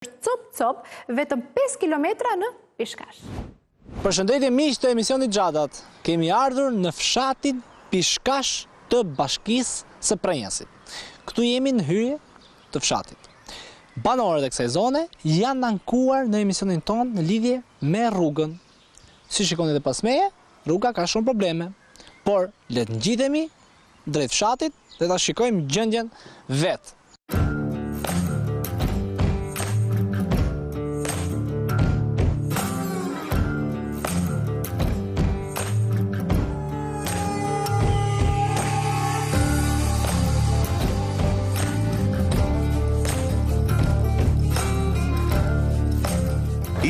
Cop, vetëm 5 kilometra në Pishkash. Përshëndetje miq të emisionit Gjadat. Kemi ardhur në fshatin Pishkash të Bashkisë së Prenjasit. Këtu jemi në hyrje të fshatit. Banorët e kësaj zone janë ankuar në emisionin tonë në lidhje me rrugën. Si shikoni edhe pas meje, rruga ka shumë probleme, por le të ngjitemi drejt fshatit dhe ta shikojmë gjendjen vetë.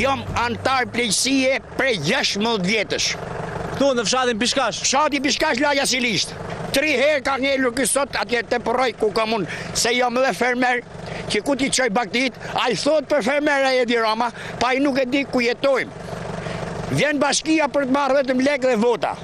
Jam antar plejësie prej 16 vjetësh. Këtu në fshatin Pishkash. Fshati Pishkash laja si listë. 3 herë ka ngelur ky sot atje te porroj ku kam unë, se jam edhe fermer, që ku ti çoj baktit, ai thot për fermera Edi Rama, pa ai nuk e di ku jetojmë. Vjen bashkia për të marrë vetëm lekë dhe vota.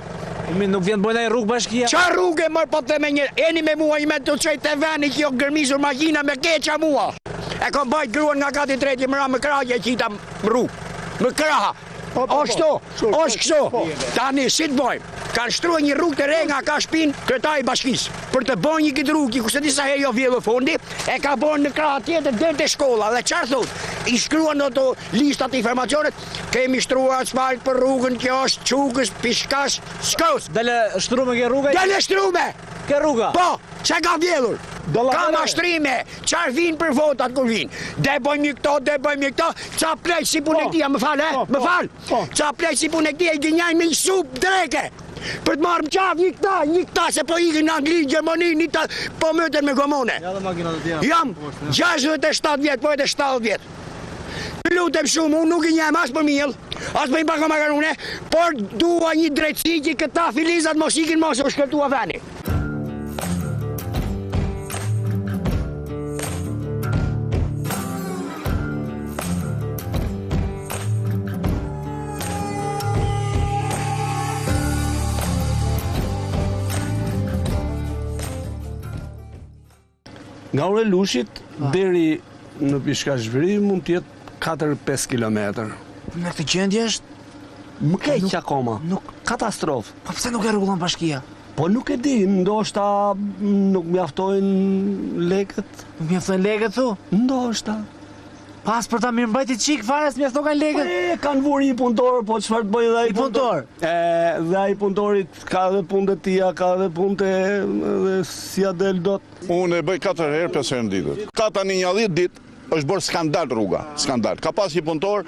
Nuk vjen bojnë ai rrugë bashkia. Qa rrugë më po të me një, eni me mua i me të çoj te veni që jo gërmisur makina me keqa mua. E kom bajt gruan nga gati treti mëra më krahje që i ta rrugë. Më kraha. Oshto, është kështu. Tani si të bojmë? Kanë shtruar një rrugë të re nga ka shpin kryetari i bashkisë. Për të bërë një këtë rrugë, ku se disa herë jo vjedhë fondi, e ka bërë në krah tjetër deri te shkolla. Dhe çfarë thotë? I shkruan ato listat e informacionet, kemi shtruar asfalt për rrugën që është Çukës, Pishkash, Shkos. Dele shtrume ke rruga? Dele shtrume! Ke rruga? Po, që ka vjedhur? Ka mashtrime, qarë vinë për votat kur vinë. De bëjmë një këto, qa plej si punë e këtia, më falë, më falë. Qa plej si punë e këtia, i gënjajnë me një supë dreke. Për të marrë më qafë, një këta, se po ikin në Angli, Gjermani, një ta, po mëtër me gomone. Jam 67 vjetë, po edhe 70 vjetë. Lutem shumë, unë nuk i njem as për miell, as për i bako makarune, por dua një drejtësi që këta filizat mos ikin mos u shkërtua veni. Nga ure Lushit deri në Pishkash Veri mund të jetë 4-5 kilometër. Në këtë gjendje është Më keq akoma. Nuk katastrofë. po pse nuk e rregullon bashkia? Po nuk e di, ndoshta nuk mjaftojnë lekët. Nuk mjaftojnë lekët thu? Ndoshta. Pas për ta mirëmbajtur çik fare s'mjafton kanë lekët. Kanë vuri një punëtor, po çfarë të bëjë dhe ai punëtor? Dhe ai punëtorit ka edhe punë të tia, ka edhe punë dhe si ja del dot. Unë e bëj 4 herë 5 herë në ditë. Ka tani një 10 ditë është bërë skandal rruga, skandal. Ka pas një punëtor,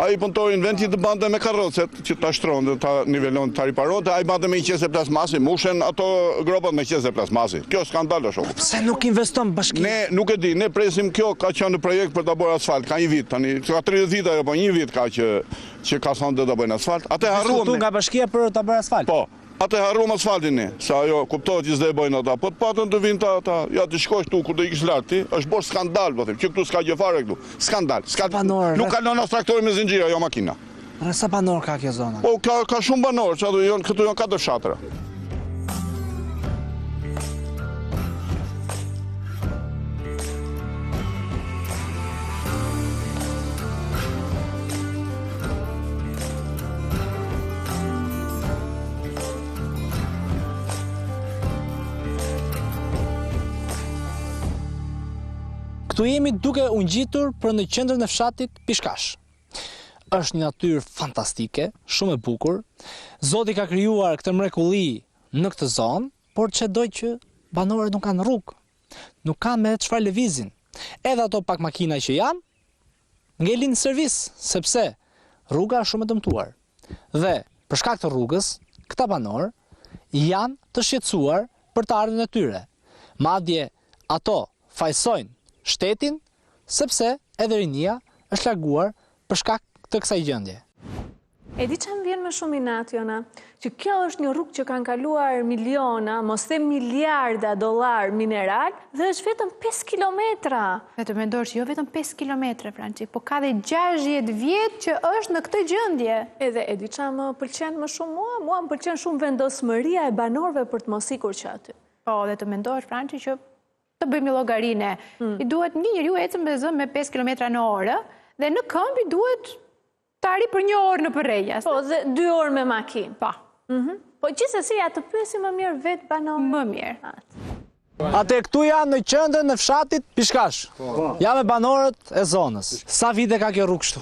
ai punëtori në vend që të bante me karrocet, që ta shtronte, ta nivelon, ta riparonte, ai bante me një qese plasmasi, mushen ato gropat me qese plasmasi. Kjo skandal është. Pse nuk investon bashkia? Ne nuk e di, ne presim kjo ka qenë në projekt për ta bërë asfalt, ka një vit tani, ka 30 vite apo një vit ka që ka thonë do ta bëjnë asfalt. Atë harruam. Nga bashkia për ta bërë asfalt. Po. Atë harruam asfaltin ne, se ajo kuptohet që s'do e bëjnë ata, po të patën të vinë ta, ja të shkosh tu kur do ikish lart ti, është bërë skandal, po them, që këtu s'ka gjë fare këtu. Skandal. Nuk kalon as traktori me zinxhir, ajo makina. Sa banor ka kjo zona? Po ka shumë banor, çado këtu janë 4 fshatra. Këtu jemi duke u ngjitur për në qendrën e fshatit Pishkash. Është një natyrë fantastike, shumë e bukur. Zoti ka krijuar këtë mrekulli në këtë zonë, por çdo që banorët nuk kanë rrugë, nuk kanë me çfarë lëvizin. Edhe ato pak makina që janë, ngelin në servis, sepse rruga është shumë e dëmtuar. Dhe për shkak të rrugës, këta banorë janë të shqetësuar për të ardhmen e tyre. Madje ato fajsojnë shtetin, sepse edhe rinia është larguar për shkak të kësaj gjendje. E di që më vjen më shumë inat, Jona, që kjo është një rrugë që kanë kaluar miliona, mos them miliarda dollar mineral, dhe është vetëm 5 kilometra. Vetëm mendosh, jo vetëm 5 kilometra, Franci, po ka dhe 60 vjet që është në këtë gjendje. Edhe e di që më pëlqen më shumë mua më pëlqen shumë vendosmëria e banorëve për të mos ikur që aty. Po, dhe të mendosh, Franci, që të bëjmë një llogarinë. I duhet një njeriu ecën me zë me 5 km/h dhe në këmbë i duhet të arri për 1 orë në Përrejas. Po, dhe 2 orë me makinë. Pa. Po, gjithsesi, ja të pyesim më mirë vetë banorët. Më mirë. Ate këtu janë në qendrën e fshatit Pishkash. Ja me banorët e zonës. Sa vite ka kjo rrugë kështu?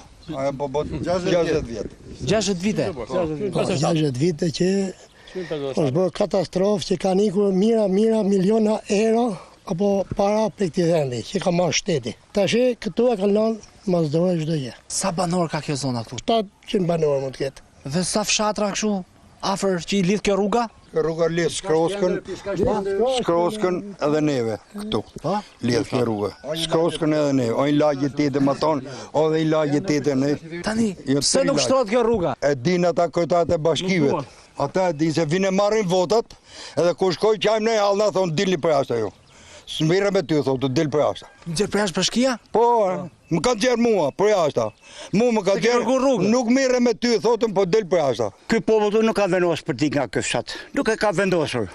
Po 60 vjet. 60 vite. 60 vite që është bërë katastrofë që kanë ikur mira miliona euro apo para për këtij vendi që ka marrë shteti. Tash këtu e kanë lënë masdore çdo gjë. Sa banor ka kjo zona këtu? 700 banor mund të ketë. Dhe sa fshatra kështu afër që i lidh kjo rruga? Rruga lidh Shkroskën edhe neve këtu. Lidh kjo rruga. Shkroskën edhe neve. O i lagje tete më tonë, o dhe i lagje tete ne. Tani, pse nuk shtrohet kjo rruga? E din ata kryetarët e bashkive. Ata e din se vinë marrin votat, edhe kur shkoj qajmë në hallë na thonë dilni për jashtë ajo. S'mirë me ty, thotë, dil për jashtë. Gjerë për jashtë bashkia? Po, më ka gjerë mua, për jashtë. Mu më ka gjerë, nuk mirë me ty, thotën, po dil për jashtë. Ky popull nuk ka vendosur për t'i nga ky fshat. Nuk e ka vendosur.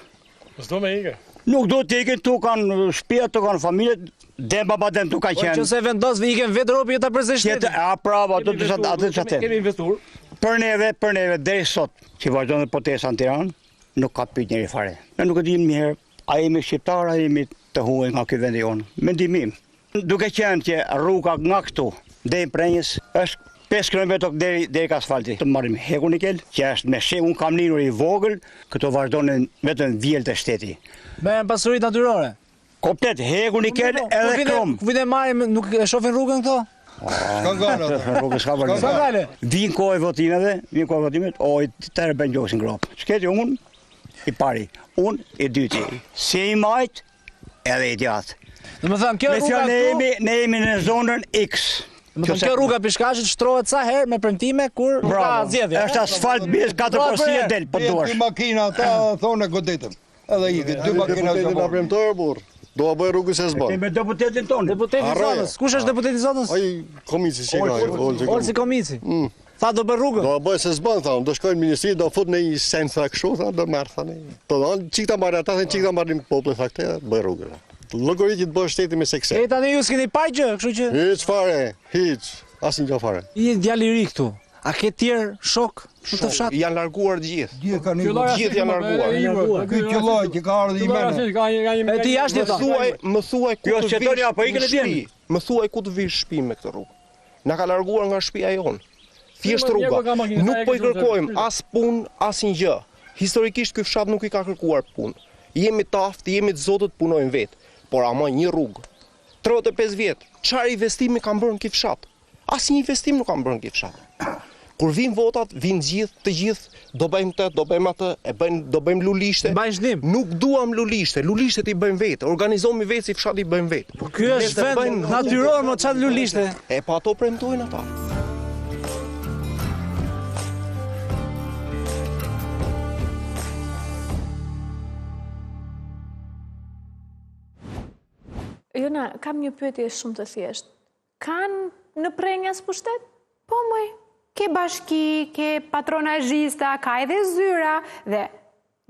S'do me ike. Nuk do të ikin, tu kanë shtëpia, tu kanë familjet, dem baba dem tu ka qenë. Po nëse vendos vi iken vetë robi ta përzej shtetin. A bravo, ato të çatë. Kemi investuar. Për neve deri sot që vazhdon protesta në Tiranë, nuk ka pyet njëri fare. Ne nuk e dimë mirë, a jemi shqiptar, a jemi të huaj nga ky vend i jonë. Mendimim. Duke qenë që rruga nga këtu deri në Prenjës është 5 km deri ka asfalti. Të marrim Heku Nikel, që është me shehun kamninur i vogël, këto vazhdonin vetëm vjelët e shteti. Me pasuri natyrore. Komplet Heku Nikel edhe Krom. Ku vjen marrim, nuk e shohin rrugën këto? S'ka gana ato. Rrugës ka vënë. Sa gale? Vin kohë votimeve, oj të bën gjosin grop. Shketi unë i pari, unë i dyti. Si i majt edhe i djathë. Në më thëmë, kjo rruga këtu... Ne jemi në zonën X. Më thëmë, kjo rruga Pishkashit shtrohet sa herë me premtime kur ka zgjedhje. Është asfalt bjes 4% del, po duash. 2 makina ata thonë godetëm. Edhe ikin 2 makina na premtor burr. Do a bëj rrugën se s'bën. Me deputetin tonë. Deputeti i zonës. Kush është deputeti i zonës? Ai komici që ka. Olsi Komici. Tha do bëj rrugën. Do a bëj se s'bën thonë, do shkojnë në ministri, do fut në një sen tha kështu, tha do marr thani. Po don çikta marr ata, çikta marrin popullin tha këtë, bëj rrugën. Llogaritje të bësh shteti me sekse. E tani ju s'keni pa gjë, kështu që Hiç fare, hiç. Asnjë fare. I djalë i ri këtu. A ke tjerë shok në të fshat? Janë larguar të gjithë. Gjithë janë larguar. Ky qylloj që ka ardhur i mëne. E ti jashtë jeton. Më thuaj ku të vish apo ikën e vjen. Më thuaj ku të vish shtëpi me këtë rrugë. Na ka larguar nga shtëpia jon. Thjesht rruga. Nuk po i kërkojmë as punë, as një gjë. Historikisht ky fshat nuk i ka kërkuar punë. Jemi të aftë, jemi të zotët, punojmë vetë. Por ama një rrugë. 35 vjet. Çfarë investimi kanë bërë në ky fshat? Asnjë investim nuk kanë bërë në ky fshat. Kur vin votat, vin të gjithë, do bëjmë këtë, do bëjmë atë, do bëjmë lulishte. Nuk duam lulishte, lulishtet i bëjmë vetë, organizohemi vetë si fshati i bëjmë vetë. Po ky është vend natyror, më çfarë lulishte? E po ato premtojnë ata. Jona, kam një pyetje shumë të thjeshtë. Kanë në Prenjas pushtet? Po moj, ke bashki, ke patronazhista, ka edhe zyra dhe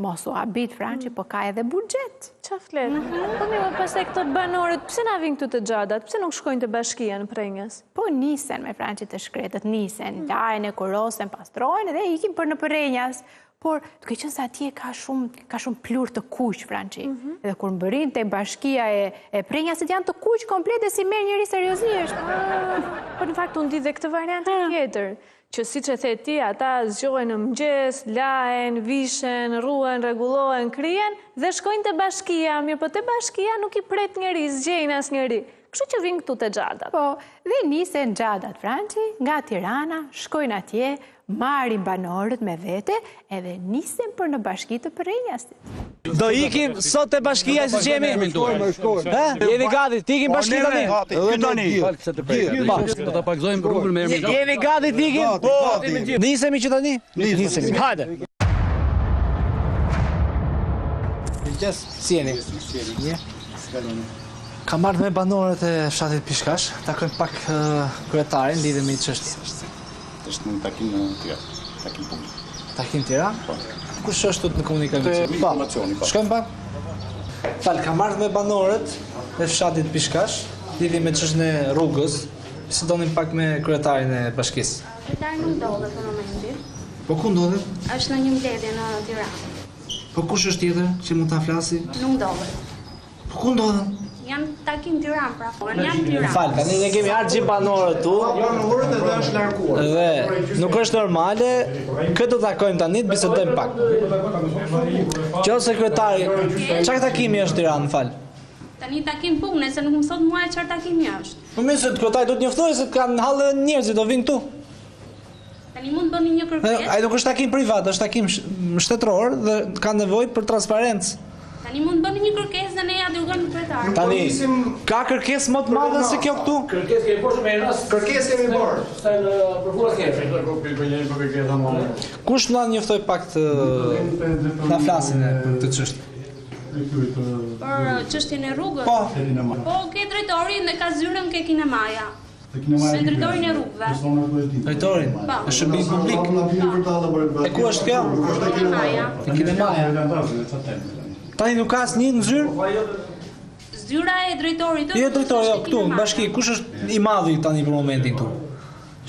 mos u habit Franci, po ka edhe buxhet. Qa flet? Po mirë, pastaj këto banorët, pse na vinë këtu të gjadat? Pse nuk shkojnë te bashkia në Prenjas? Po nisen me Franci të shkretët, nisen, lajnë, kurosen, pastrojnë dhe ikin për në Prenjas. Por, duke qenë se atje ka shumë plur të kuq, Franci. Edhe kur mbërin të bashkia e Prenjasit janë të kuq komplet dhe si merr njëri seriozisht. Po në fakt unë di dhe këtë variant tjetër, që siç e the ti, ata zgjohen në mëngjes, lahen, vishen, rruen, rregullohen, krijen dhe shkojnë te bashkia, mirë po te bashkia nuk i pret njeri, zgjejnë asnjëri. Kështu që vinë këtu te xhadat. Po, dhe nisen xhadat, Franci, nga Tirana, shkojnë atje, marrin banorët me vete, edhe nisen për në bashki të Prenjasit. Do ikim sot te bashkia siç jemi. Jeni gati, ti ikim bashki tani. Ky tani. Do ta pagzojmë rrugën me emrin. Jeni gati ti ikim? Po. Nisemi që tani? Nisemi. Hajde. Si jeni? Kam marrë me banorët e fshatit Pishkash, takojmë pak kryetarin, lidhemi me çështje. Është në takim në Tiranë, takim publik. Takim Tiranë? Po. Kush është në komunikim? Informacioni, po. Shkojmë pak? Kam marrë me banorët dhe fshatit Pishkash, lidhi me çështën e rrugës, si donim pak me kryetarin e bashkisë. Kryetari nuk ndodhet për momentin. Po ku ndodhet? Është në një mbledhje në Tiranë. Po kush është tjetër që mund ta flasi? Nuk ndodhet. Po ku ndodhen? Janë takim Tiranë, pra. Janë Tiranë. Fal, tani ne kemi ardhur gjithë banorët tu. Janë urët dhe është larguar. Dhe nuk është normale, këtë do takojmë tani, të bisedojmë pak. Qo sekretari, çfarë takimi është Tiranë, fal? Tani takim pune, se nuk më thot mua çfarë takimi është. Po mirë, se kryetari do të njoftojë se kanë hallë njerëzit do vinë këtu. Tani mund bëni një kërkesë. Ai nuk është takim privat, është takim shtetëror dhe ka nevojë për transparencë. Tani mund bëni një kërkesë dhe ne ja dërgojmë kryetarin. Tani ka kërkesë më të madhe se kjo këtu? Kërkesë kemi bërë me rast. Kërkesë kemi bërë. Sa në përfundas kemi. Kush na njoftoi pak të na flasin për këtë çështje? Për çështjen e rrugës. Po. Po ke drejtorin dhe ka zyrën ke kinemaja. Se drejtorin e rrugëve. Drejtorin? Është shërbim publik. E ku është kjo? Kinemaja. Te kinemaja. Tani nuk ka asnjë në zyrë? Zyra e drejtorit. Jo drejtori, jo, këtu, në bashki. Kush është i madhi tani për momentin këtu?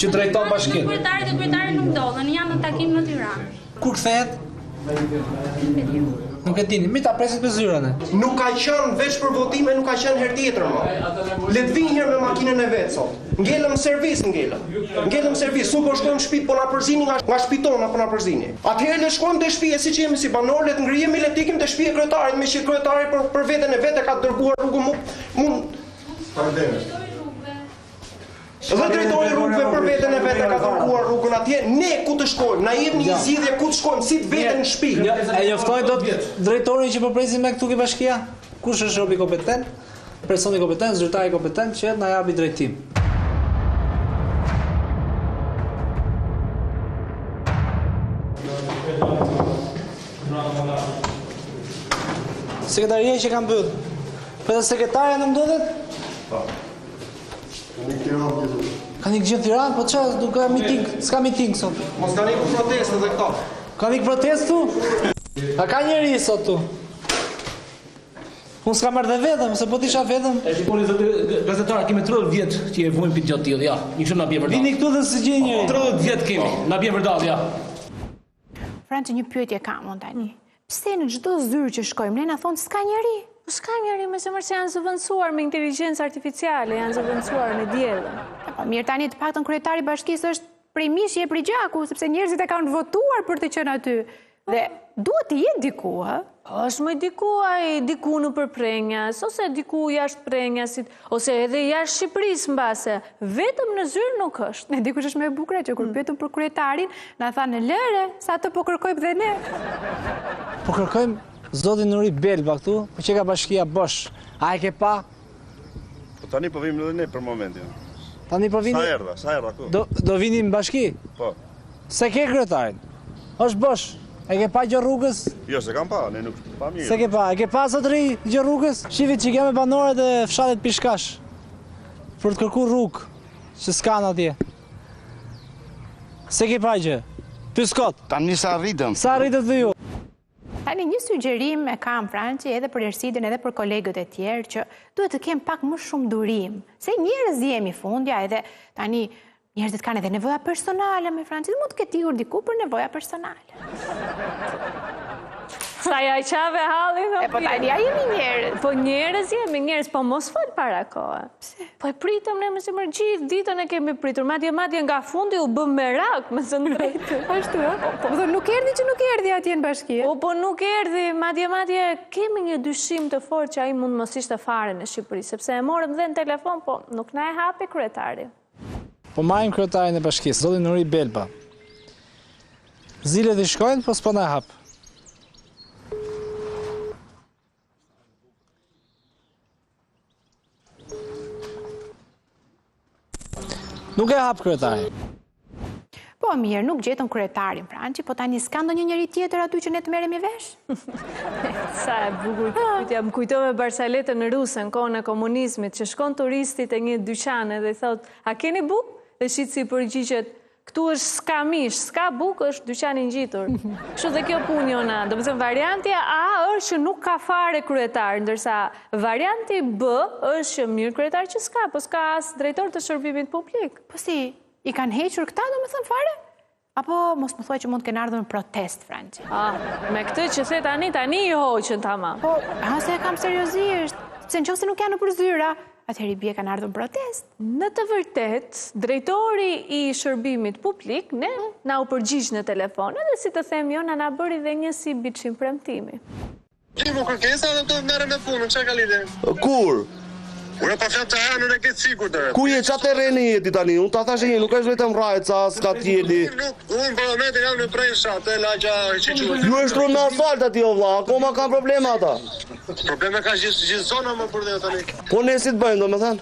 Që drejton bashkinë? Kryetari dhe kryetari nuk ndodhen, janë në takim në Tiranë. Kur kthehet? Nuk e dini, mi ta presit për zyrën e. Nuk ka qenë veç për votime, nuk ka qenë herë tjetër më. Le të vinë herë me makinën e vet sot. Ngelëm servis, ngelëm. Ngelëm servis, nuk po shkojmë në shtëpi, po na përzini nga shtëpitona, po na përzini. Atëherë le shkojmë te shtëpia siç jemi si banor, le të ngrihemi, le të ikim te shtëpia e kryetarit, me që kryetari për veten e vet e ka dërguar rrugën mund. Dhe drejtori i rrugëve për veten e vet e ka dërguar rrugën atje, ne ku të shkojmë, na jep një zgjidhje ku të shkojmë, si të veten në shtëpi. E njoftoi dot drejtorin që po presim me këtu ke bashkia? Kush është robi kompetent? Personi kompetent, zyrtari kompetent që na japi drejtim. Sekretaria që kam mbyll. Po edhe sekretarja nuk ndodhet? Po. Ka një gjithë Tiranë, po çfarë, nuk ka miting, s'ka miting sot. Mos kanë ikur protestë edhe këto. Ka një protestë tu? A ka njeri sot tu? Unë s'ka marrë dhe vetëm, se po t'isha vetëm. E shikoni zoti gazetar, kemi 30 vjet që e vojmë pikë gjatë tillë, ja. Një kështu na bie vërtet. Vini këtu dhe si gjej njëri. 30 vjet kemi, na bie vërtet, ja. Franci, një pyetje kam unë tani. Pse në çdo zyrë që shkojmë ne na thonë s'ka njeri? Po s'ka njeri me zemër se janë zëvendësuar me inteligjencë artificiale, janë zëvendësuar me diellin. Po mirë, tani të paktën kryetari i bashkisë është prej mishi e prej gjaku, sepse njerëzit e kanë votuar për të qenë aty. Dhe duhet të jetë diku, ha? Është më diku në përprenjas, ose diku jashtë prenjasit, ose edhe jashtë Shqipërisë mbase. Vetëm në zyrë nuk është. Ne dikush është më e bukur që kur pyetëm për kryetarin, na thanë lëre, sa të po kërkojmë dhe ne. Po kërkojmë zotin Nuri Belba këtu, po që ka bashkia bosh. A e ke pa? Po tani po vim edhe ne për momentin. Tani po vini. Sa erdha ku? Do vini në bashki? Po. Se ke kryetarin? Është bosh. E ke pa gjë rrugës? Jo, se kam pa, ne nuk pa mirë. Se ke pa, e ke pa zotëri gjë rrugës? Shifit që kemë banorët e fshatit Pishkash për të kërkuar rrugë që s'kan atje. Se ke pa gjë? Ty s'kot. Tani sa arritëm. Sa arritët dhe ju? Tani një sugjerim e kam Franci edhe për Ersidën edhe për kolegët e tjerë që duhet të kem pak më shumë durim. Se njerëz jemi fundja edhe tani njerëzit kanë edhe nevoja personale me Franci, mund të ketë ikur diku për nevoja personale. Sa ja i qave hallin, po tani ja jemi njerëz. Po njerëz jemi njerëz, po mos fal para kohë. Pse? Po e pritëm ne me zemër gjithë ditën e kemi pritur, madje nga fundi u bëm merak, me së drejtë. Ashtu, po nuk erdhi që nuk erdhi atje në bashki. Po nuk erdhi, madje kemi një dyshim të fortë që ai mund mos ishte fare në Shqipëri, sepse e morëm dhe në telefon, po nuk na e hapi kryetari. Po marrim kryetarin e bashkisë, zotin Nuri Belba. Zilet i shkojnë, po s'po na hap. Nuk e hap kryetarin. Po mirë, nuk gjetëm kryetarin Franci, po tani s'ka ndonjë njeri tjetër aty që ne të merremi vesh? Sa e bukur pyetja, më kujtove Barsaletën në Rusë në kohën e komunizmit, që shkon turistit e një dyqane dhe i thot, a keni bukë? Dhe shitësi përgjigjet, Këtu është s'ka mish, s'ka bukë, është dyqan i ngjitur. Kështu dhe kjo punë jona. Do të thënë varianti A është që nuk ka fare kryetar, ndërsa varianti B është që mirë kryetar që s'ka, po s'ka as drejtor të shërbimit publik. Po si, i kanë hequr këta do më thënë fare? Apo mos më thuaj që mund të kenë ardhur në protest, Franci? Me këtë që the tani i hoqën tamam. Po, se e kam seriozisht, se në qoftë se nuk janë nëpër zyra, atëherë i bie kanë ardhur në protest. Në të vërtet, drejtori i shërbimit publik, na u përgjigj në telefon, edhe si të them jo, na bëri dhe një si biçim premtimi. Ti më kërkesa dhe do të merrem me punën, çka ka lidhje? Kur? Ure pa fjalë të hanë në këtë sigurt. Ku je çfarë terreni jeti tani? Unë ta thashë nuk është vetëm rajca, s'ka tjeli. Unë parlamentin jam në Prensha, te lagja Çiçu. Ju është rënë në asfalt aty o vlla, akoma kanë probleme ata. Probleme ka gjithë zona më për dhe tani. Po ne si të bëjmë domethënë?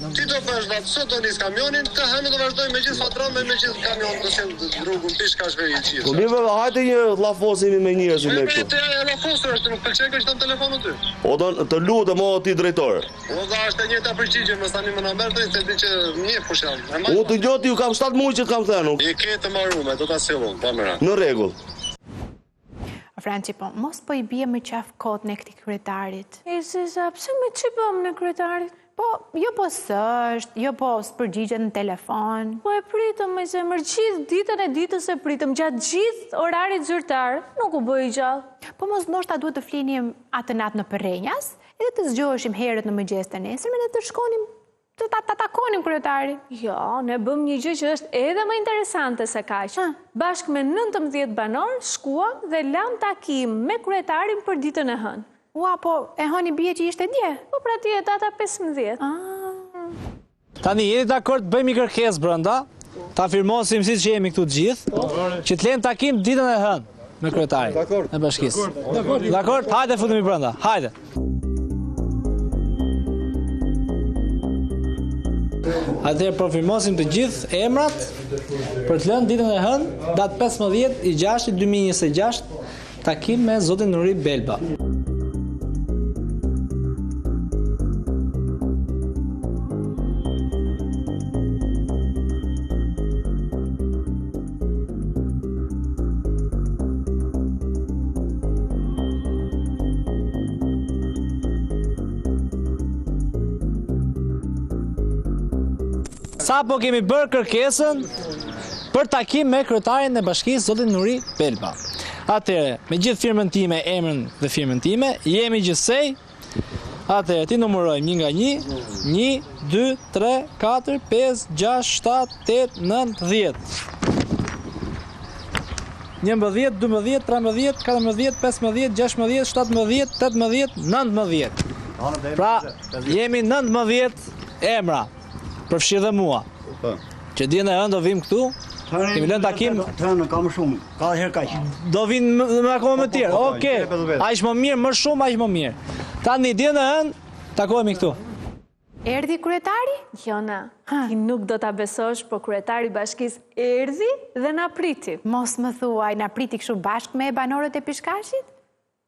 Ti do bësh vetë, sot do nis kamionin, të hanë do vazhdojmë me gjithë fatron me gjithë kamion të sjell rrugën pishkash me gjithë. Po mirë, hajde një llafosimi me njerëz me këtu. Ti llafosur është, nuk pëlqen kështu telefonun ty. O të lutem o ti drejtor. O dha është e njëjta përgjigje, mos tani më na merr drejt se di që një fushall. Unë të gjoti ju kam 7 muaj që kam thënë. Je ke të marruar, do ta sillon, po mëra. Në rregull. Franci, po, mos po i bie më qaf kot në këtij kryetarit. Pse më çipom në kryetarit? Po, jo po s'është, jo po s'përgjigjet në telefon. Po e pritëm me zemër, gjithë ditën e ditës e pritëm, gjatë gjithë orarit zyrtar, nuk u bëj gjallë. Po mos ndoshta duhet të flinim atë natë në Përrenjas, edhe të zgjoheshim herët në mëngjes të nesërme dhe të shkonim të takonim kryetarin. Jo, ne bëm një gjë që është edhe më interesante se kaq. Bashkë me 19 banor shkuam dhe lam takim me kryetarin për ditën e hënë. Ua, po e hëni bie që ishte dje? Po pra ti e data 15. Tani jeni dakord bëjmë një kërkesë brenda, ta firmosim siç jemi këtu të gjithë, që të lëmë takim ditën e hënë me kryetarin e bashkisë. Dakord? Hajde futemi brenda. Hajde. Atëherë po firmosim të gjithë emrat për të lënë ditën e hënë, datë 15/6/2026, takim me zotin Nuri Belba. Sa po kemi bërë kërkesën për takim me kryetarin e bashkisë zotin Nuri Belba. Atëre, me gjithë firmën time, emrin dhe firmën time, jemi gjithsej. Atëre, ti numërojmë 1 nga 1, 1, 2, 3, 4, 5, 6, 7, 8, 9, 10. 11, 12, 13, 14, 15, 16, 17, 18, 19. Pra, jemi 19 emra. Përfshirë dhe mua. Që ditën e hënë do vim këtu, kemi lënë takim. Tani kam shumë, ka herë kaq. Do vinë më akoma më tjerë. Okej. Aq më mirë, më shumë aq më mirë. Tani ditën e hënë takohemi këtu. Erdhi kryetari? Jona, ti nuk do ta besosh, po kryetari i bashkisë erdhi dhe na priti. Mos më thuaj, na priti kështu bashkë me banorët e Pishkashit?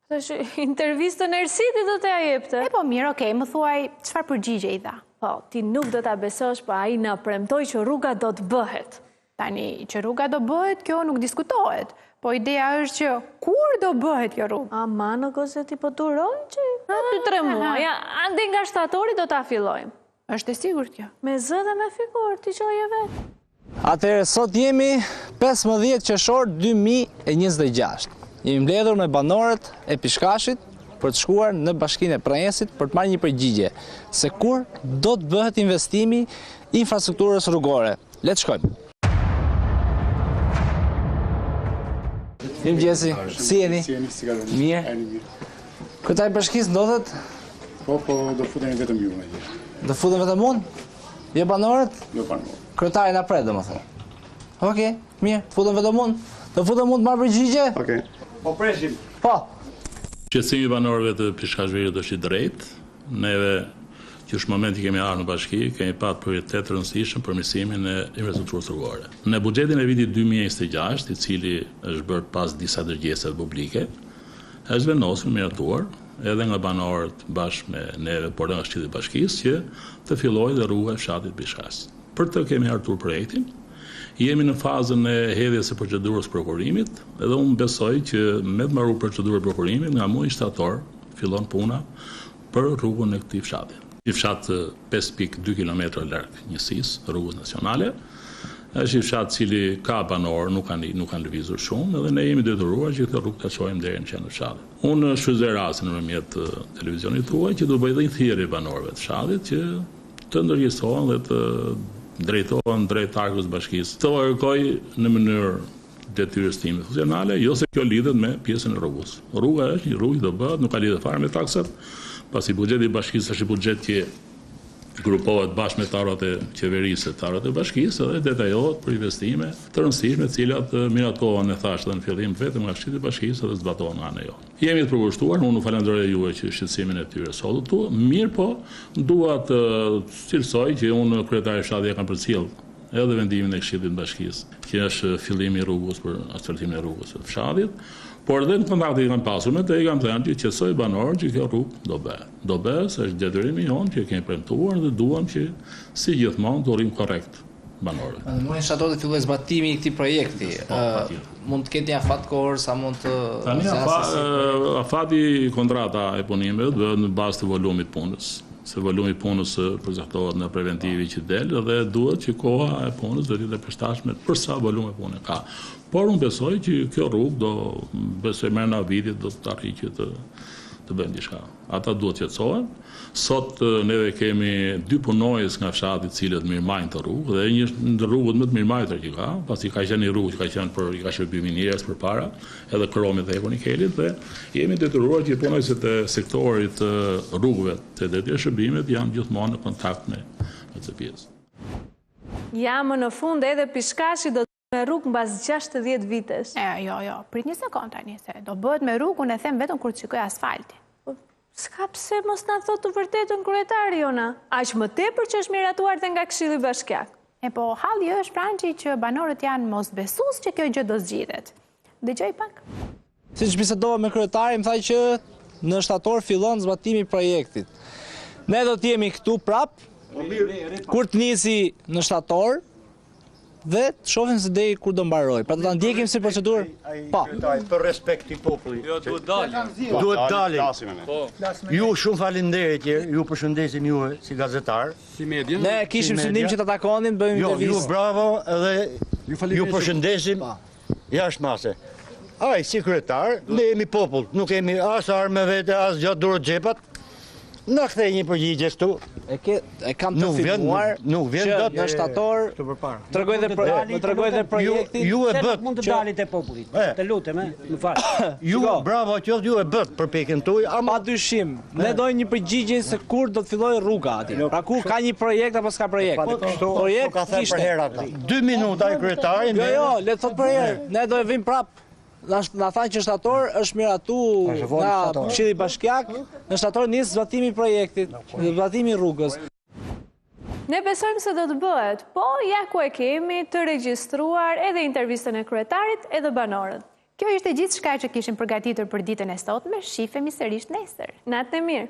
Tash intervistën e Ersiti do t'ja jepte. E po mirë, okej, më thuaj çfarë përgjigje i dha? Po, ti nuk do ta besosh, po ai na premtoi që rruga do të bëhet. Tani, që rruga do bëhet, kjo nuk diskutohet. Po ideja është që kur do bëhet kjo rrugë? Ama në gozë ti po duroj që 2-3 muaj, ande nga shtatori do ta fillojmë. Është e sigurt kjo? Me zë dhe me figurë, ti qoje vetë. Atëherë, sot jemi 15 qershor 2026. Jemi mbledhur me banorët e Pishkashit për të shkuar në bashkinë e Prenjesit për të marrë një përgjigje se kur do të bëhet investimi i infrastrukturës rrugore. Le të shkojmë. Mirëmëngjesi, si jeni? Mirë. Kryetari i bashkisë ndodhet? Po, do futemi vetëm ju me gjithë. Do futen vetëm unë? Jo banorët? Jo banorët. Kryetari na pret, domethënë. Okej, mirë, futen vetëm unë. Do futem unë të marr përgjigje? Okej. Po presim. Po. Qëtësimi banorëve të Pishkashverit është i drejtë. Neve që është momenti kemi ardhur në bashki, kemi patë prioritet të rëndësishëm për mirësimin e infrastrukturës rrugore. Në buxhetin e vitit 2026, i cili është bërë pas disa dërgjese publike, është vendosur miratuar edhe nga banorët bashkë me neve, por edhe nga Shteti i Bashkisë që të fillojë dhe rruga e fshatit Pishkas. Për të kemi hartuar projektin, Jemi në fazën e hedhjes së procedurës prokurimit, edhe unë besoj që me të mbaruar procedurën prokurimit nga muaji shtator fillon puna për rrugën e këtij fshati. I fshat 5.2 km larg njësisë, rrugës nacionale. Është i fshat cili ka banor, nuk kanë lëvizur shumë, edhe ne jemi detyruar që këtë rrugë ta çojmë deri në qendër fshatit. Unë shfrytëzoj rastin nëpërmjet televizionit tuaj që do bëj dhe një thirrje banorëve të fshatit që të ndërgjegjësohen dhe të drejtohen drejt Argës Bashkisë. Të kërkoj në mënyrë detyrës time funksionale, jo se kjo lidhet me pjesën e rrugës. Rruga është një rrugë do bëhet, nuk ka lidhje fare me taksat, pasi buxheti i bashkisë është një buxhet që grupohet bashkë me tarrat e qeverisë, tarrat e bashkisë dhe detajohet për investime të rëndësishme, të cilat miratohen e thashë dhe në fillim vetëm nga shqiptari i bashkisë dhe zbatohen nga ana jonë. Jemi të përkushtuar, unë falenderoj juve që shqetësimin e tyre sot këtu, mirë po dua të cilësoj që unë kryetari i fshatit e kam përcjell edhe vendimin e Këshillit të Bashkisë, që është fillimi i rrugës për asfaltimin e rrugës së fshatit. Por edhe në kontakte i kam pasur me të, i kam thënë që qetësoj banorët që kjo rrugë do bëhet. Do bëhet, se është detyrimi jonë që kemi premtuar dhe duam që si gjithmonë të urrim korrekt banorët. Në muajin shtator të filloj zbatimi i këtij projekti. Mund të ketë një afat kohor sa mund të afati kontrata e punimeve do bëhet në bazë të volumit punës. Se volumi i punës përcaktohet në preventivi që del dhe duhet që koha e punës do të jetë e përshtatshme për sa volum e punë ka. Por unë besoj që kjo rrugë do besoj mërna vitit do të arrijë të bëjmë diçka. Ata duhet të qetësohen. Sot neve kemi 2 punojës nga fshati të cilët mirëmajnë të rrugë dhe një ndër rrugët më të mirëmajtura që ka, pasi ka qenë një rrugë që ka qenë për i ka shërbymi njerëz përpara, edhe kromit dhe Ekonikelit dhe jemi detyruar që punojësit e sektorit të rrugëve të drejtë shërbimit janë gjithmonë në kontakt me këtë pjesë. Ja, më në fund edhe Pishkashi do me rrugë mbas 60 vitesh. Jo, prit një sekond tani se do bëhet me rrugë, unë e them vetëm kur të shikoj asfalti. S'ka pse mos na thot të vërtetën kryetari jona. Aq më tepër që është miratuar dhe nga Këshilli Bashkiak. Po halli është prançi që banorët janë mosbesues që kjo gjë do zgjidhet. Dëgjoj pak. Siç bisedova me kryetarin, më tha që në shtator fillon zbatimi i projektit. Ne do të jemi këtu prap kur të nisi në shtator dhe të shohim se deri kur do mbaroj. Pra do ta ndjekim si procedurë. Po. Për respekt i popullit. Jo, duhet dalin. Duhet dalin. Ju shumë faleminderit që ju përshëndesim ju si gazetar. Si media. Ne kishim syndim që ta takonin, bëjmë intervistë. Ju bravo edhe ju përshëndesim jashtë mase. Ai si kryetar, ne jemi popull, nuk kemi as armë vete, as gjatë durët xhepat. Na kthej një përgjigje këtu. E kam të filmuar që në shtator tregoj dhe projektin. Ju e bët. Mund të dalit e popullit. Të lutem, më fal. Ju bravo qoftë, ju e bët për pikën tuaj. Pa dyshim. Ne dojmë një përgjigje se kur do të fillojë rruga aty. Pra kur ka një projekt apo s'ka projekt. Projekt ka thënë për herat. 2 minuta i kryetari. Jo, le të thot për herë. Ne do të vim prap. Na thanë që shtator është miratu nga Këshilli Bashkiak, në shtator nis zbatimi i projektit, zbatimi i rrugës. Ne besojmë se do të bëhet, po ja ku e kemi të regjistruar edhe intervistën e kryetarit edhe banorët. Kjo ishte gjithçka që kishim përgatitur për ditën e sotme, shifemi sërish nesër. Natë e mirë.